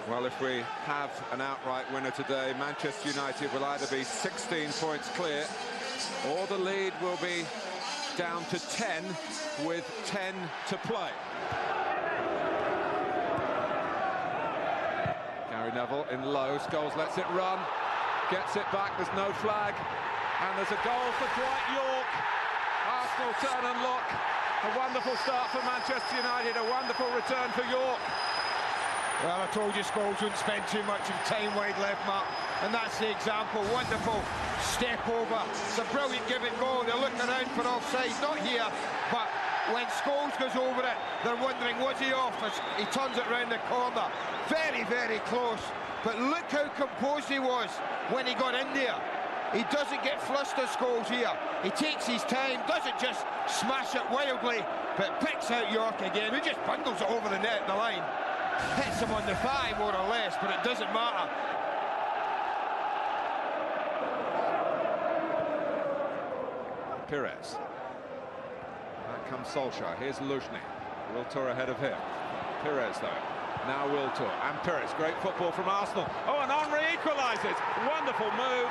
Well, if we have an outright winner today, Manchester United will either be 16 points clear, or the lead will be down to 10 with 10 to play. Gary Neville in low, Scholes lets it run, gets it back, there's no flag, and there's a goal for Dwight York. Arsenal turn and look. A wonderful start for Manchester United, a wonderful return for York. Well, I told you Scholes wouldn't spend too much of time wide left, Mark, and that's the example. Wonderful step over. It's a brilliant give and go. They're looking around for offside, not here, but when Scholes goes over it, they're wondering, was he off? As he turns it round the corner. Very, very close. But look how composed he was when he got in there. He doesn't get flustered, Scholes here. He takes his time, doesn't just smash it wildly, but picks out York again, who just bundles it over the net, the line. Hits him on the thigh, more or less, but it doesn't matter. Pires. Back comes Solskjaer. Here's Luzhny. Wiltor ahead of him. Pires, though. Now Wiltor and Pires. Great football from Arsenal. Oh, and Henry equalises. Wonderful move.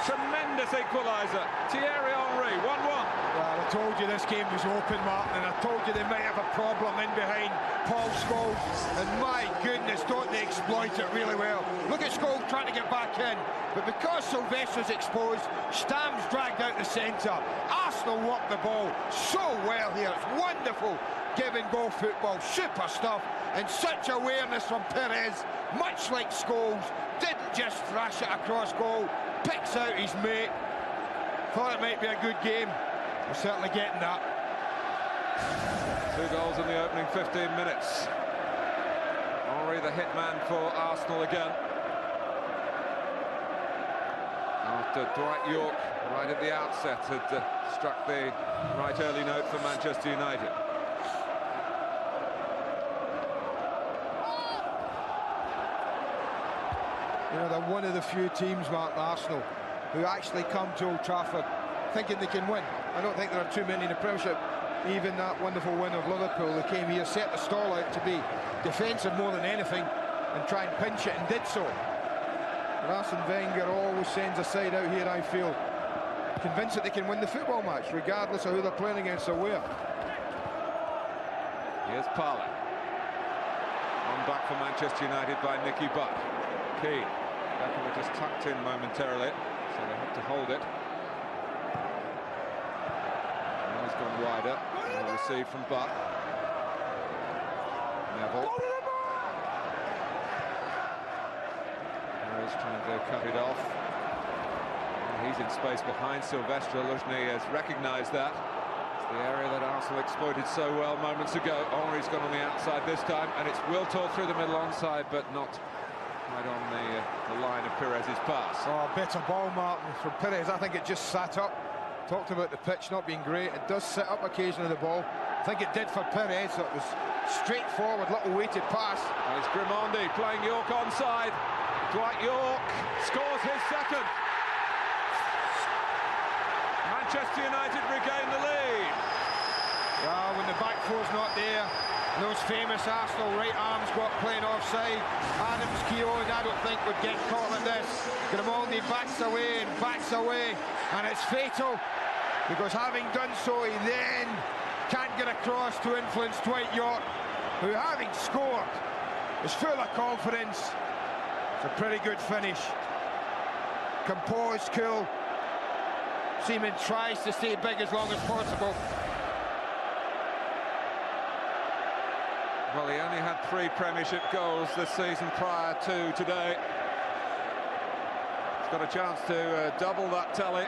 Tremendous equaliser. Thierry Henry, 1-1. Well, I told you this game was open, Martin, and I told you they might have a problem in behind Paul Scholes. And my goodness, don't they exploit it really well. Look at Scholes trying to get back in. But because Sylvester's exposed, Stam's dragged out the centre. Arsenal walk the ball so well here. It's wonderful give-and-go football. Super stuff. And such awareness from Pires, much like Scholes. Didn't just thrash it across goal. Picks out his mate. Thought it might be a good game. We're certainly getting that. 2 goals in the opening 15 minutes. Henry the hitman for Arsenal again. After Dwight York, right at the outset, had struck the right early note for Manchester United. You know, they're one of the few teams, Mark, Arsenal, who actually come to Old Trafford thinking they can win. I don't think there are too many in the Premiership. Even that wonderful win of Liverpool, they came here, set the stall out to be defensive more than anything and try and pinch it, and did so. But Arsene Wenger always sends a side out here, I feel, convinced that they can win the football match, regardless of who they're playing against or where. Here's Parley. On back for Manchester United by Nicky Butt. Keane. Beckham were just tucked in momentarily, so they have to hold it. Now he's gone wider. Well received from Butt. Neville. He's trying to cut it off. And he's in space behind Sylvester. Luzhny has recognised that. It's the area that Arsenal exploited so well moments ago. Henry's gone on the outside this time, and it's Wiltor through the middle onside, but not right on the line of Pires' pass. Oh, better ball, Martin, from Pires. I think it just sat up. Talked about the pitch not being great. It does sit up occasionally, the ball. I think it did for Pires. It was straightforward, little weighted pass. And it's Grimondi playing York onside. Dwight York scores his second. Manchester United regain the lead. Well, when the back four's not there, those famous Arsenal right arms got playing offside. Adams, Keown, I don't think would get caught like this. Grimondi backs away and backs away, and it's fatal, because having done so, he then can't get across to influence Dwight York, who, having scored, is full of confidence. It's a pretty good finish. Composed, cool. Seaman tries to stay big as long as possible. Well, he only had 3 Premiership goals this season prior to today. He's got a chance to double that tally.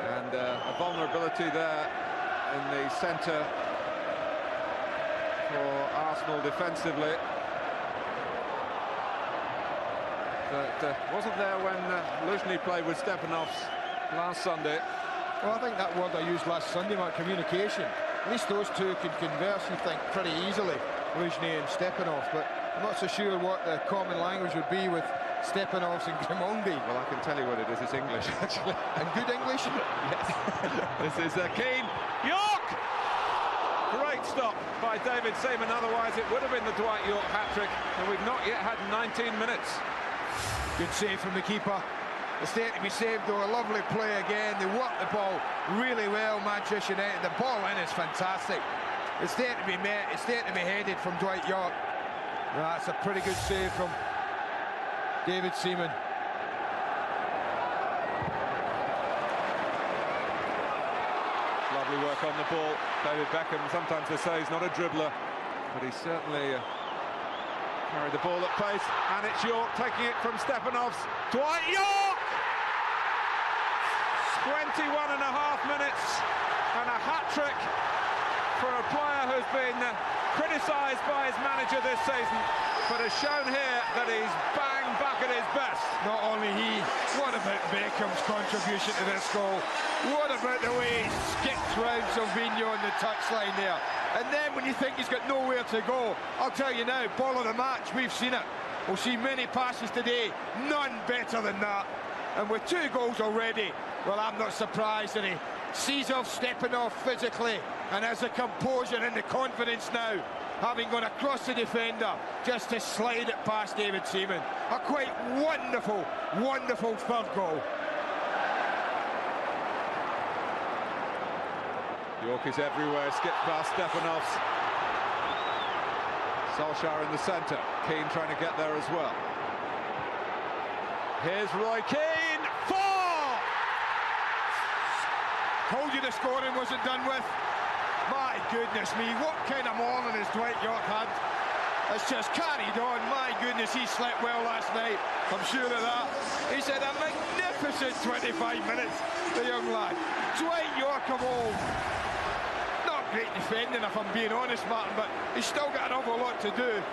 And a vulnerability there in the centre for Arsenal defensively. That wasn't there when Luzhny played with Stepanovs last Sunday. Well, I think that word I used last Sunday, Mark, communication. At least those two can converse, you think, pretty easily, Luzhny and Stepanov. But I'm not so sure what the common language would be with Stepanovs and Grimaldi. Well, I can tell you what it is. It's English, actually. And good English? Yes. This is Keane. York! Great stop by David Seaman. Otherwise, it would have been the Dwight York hat-trick. And we've not yet had 19 minutes. Good save from the keeper. It's there to be saved, though. A lovely play again. They work the ball really well, Manchester United. The ball in is fantastic. It's there to be met. It's there to be headed from Dwight York. That's a pretty good save from David Seaman. Lovely work on the ball. David Beckham, sometimes they say he's not a dribbler, but he certainly carried the ball at pace. And it's York taking it from Stepanovs. Dwight York! 21 and a half minutes and a hat-trick for a player who's been criticised by his manager this season, but has shown here that he's bang back at his best. Not only he, what about Beckham's contribution to this goal? What about the way he skipped round Silvino on the touchline there? And then when you think he's got nowhere to go, I'll tell you now, ball of the match, we've seen it. We'll see many passes today, none better than that. And with 2 goals already, well, I'm not surprised that he sees off Stepanov physically and has the composure and the confidence now, having gone across the defender just to slide it past David Seaman. A quite wonderful, wonderful third goal. York is everywhere, skips past Stepanovs. Solskjaer in the centre, Keane trying to get there as well. Here's Roy Keane, 4! Told you the scoring wasn't done with. My goodness me, what kind of morning has Dwight York had? It's just carried on. My goodness, he slept well last night, I'm sure of that. He's had a magnificent 25 minutes, the young lad. Dwight York of old. Not great defending, if I'm being honest, Martin, but he's still got an awful lot to do.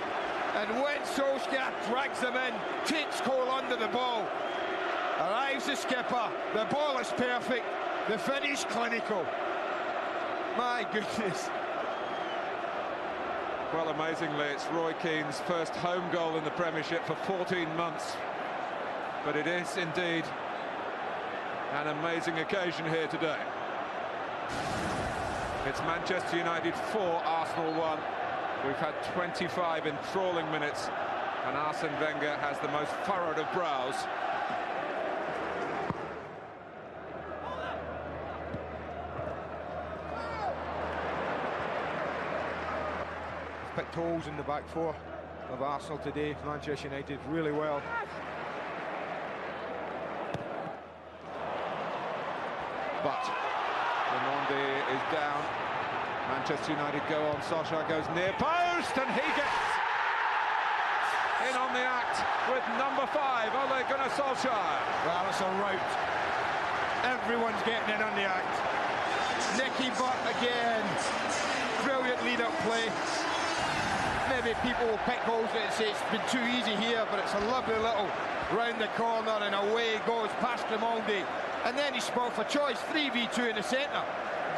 And when Solskjaer drags them in, takes Cole under the ball, arrives the skipper, the ball is perfect, the finish clinical. My goodness. Well, amazingly, it's Roy Keane's first home goal in the Premiership for 14 months. But it is indeed an amazing occasion here today. It's Manchester United 4, Arsenal 1. We've had 25 enthralling minutes, and Arsene Wenger has the most furrowed of brows. Picked holes in the back 4 of Arsenal today. Manchester United really well. But Raimondi is down. Manchester United go on. Solskjaer goes near post, and he gets in on the act with number 5, Ole Gunnar Solskjaer. Well, it's a rout. Everyone's getting in on the act. Nicky Butt again. Brilliant lead-up play. Maybe people will pick holes and say it's been too easy here, but it's a lovely little round the corner, and away he goes past Grimaldi. And then he's spot for choice, 3v2 in the centre.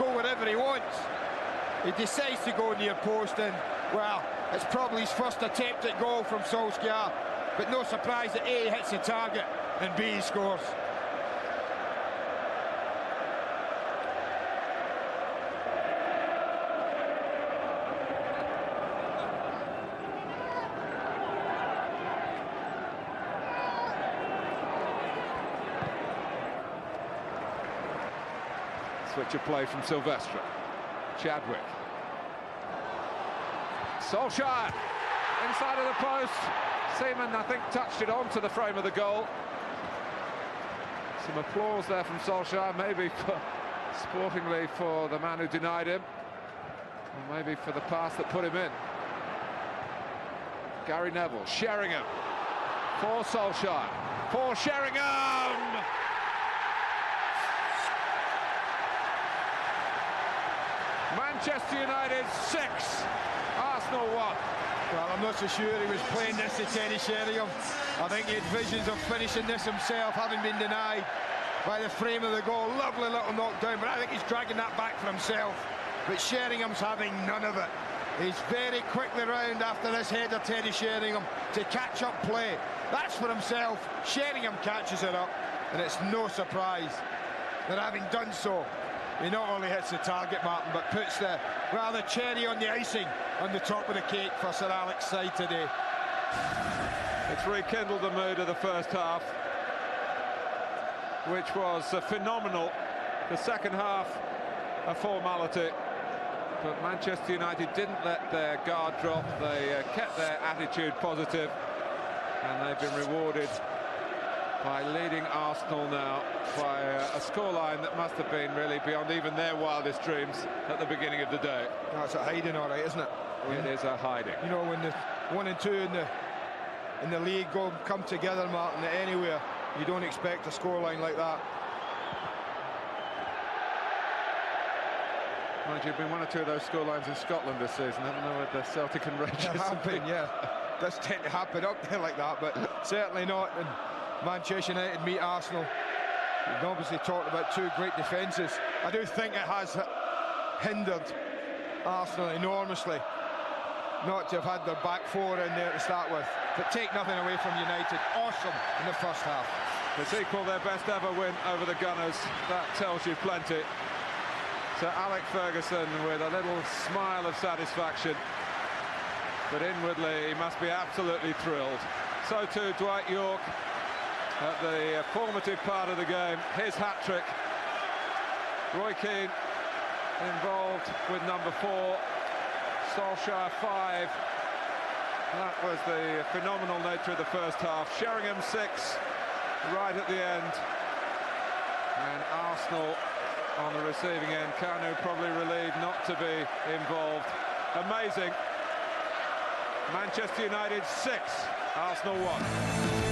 Go wherever he wants. He decides to go near post, and, well, it's probably his first attempt at goal from Solskjaer. But no surprise that A hits the target and B he scores. Switch of play from Silvestre. Chadwick. Solskjaer inside of the post. Seaman, I think, touched it onto the frame of the goal. Some applause there from Solskjaer, maybe for sportingly for the man who denied him, or maybe for the pass that put him in. Gary Neville, Sheringham for Solskjaer, for Sheringham. Manchester United 6, Arsenal 1. Well, I'm not so sure he was playing this to Teddy Sheringham. I think he had visions of finishing this himself, having been denied by the frame of the goal. Lovely little knockdown, but I think he's dragging that back for himself. But Sheringham's having none of it. He's very quickly round after this header, Teddy Sheringham, to catch up play. That's for himself. Sheringham catches it up, and it's no surprise that having done so, he not only hits the target, Martin, but puts the cherry on the icing on the top of the cake for Sir Alex's side today. It's rekindled the mood of the first half, which was phenomenal. The second half, a formality. But Manchester United didn't let their guard drop. They kept their attitude positive, and they've been rewarded by leading Arsenal now by a scoreline that must have been really beyond even their wildest dreams at the beginning of the day. That's a hiding, all right, isn't it? It is a hiding. You know, when the 1 and 2 in the league come together, Martin, anywhere, you don't expect a scoreline like that. Mind you, been 1 or 2 of those scorelines in Scotland this season, haven't they, with the Celtic and Rangers? It have been, yeah. Does tend to happen up there like that, but certainly not when Manchester United meet Arsenal. We've obviously talked about 2 great defences. I do think it has hindered Arsenal enormously not to have had their back 4 in there to start with. But take nothing away from United. Awesome in the first half. It's equal their best ever win over the Gunners. That tells you plenty. So Alex Ferguson with a little smile of satisfaction, but inwardly he must be absolutely thrilled. So too Dwight York at the formative part of the game, his hat-trick. Roy Keane involved with number 4, Solskjaer 5. That was the phenomenal nature of the first half. Sheringham 6 right at the end, and Arsenal on the receiving end. Kanu probably relieved not to be involved. Amazing. Manchester United 6, Arsenal 1.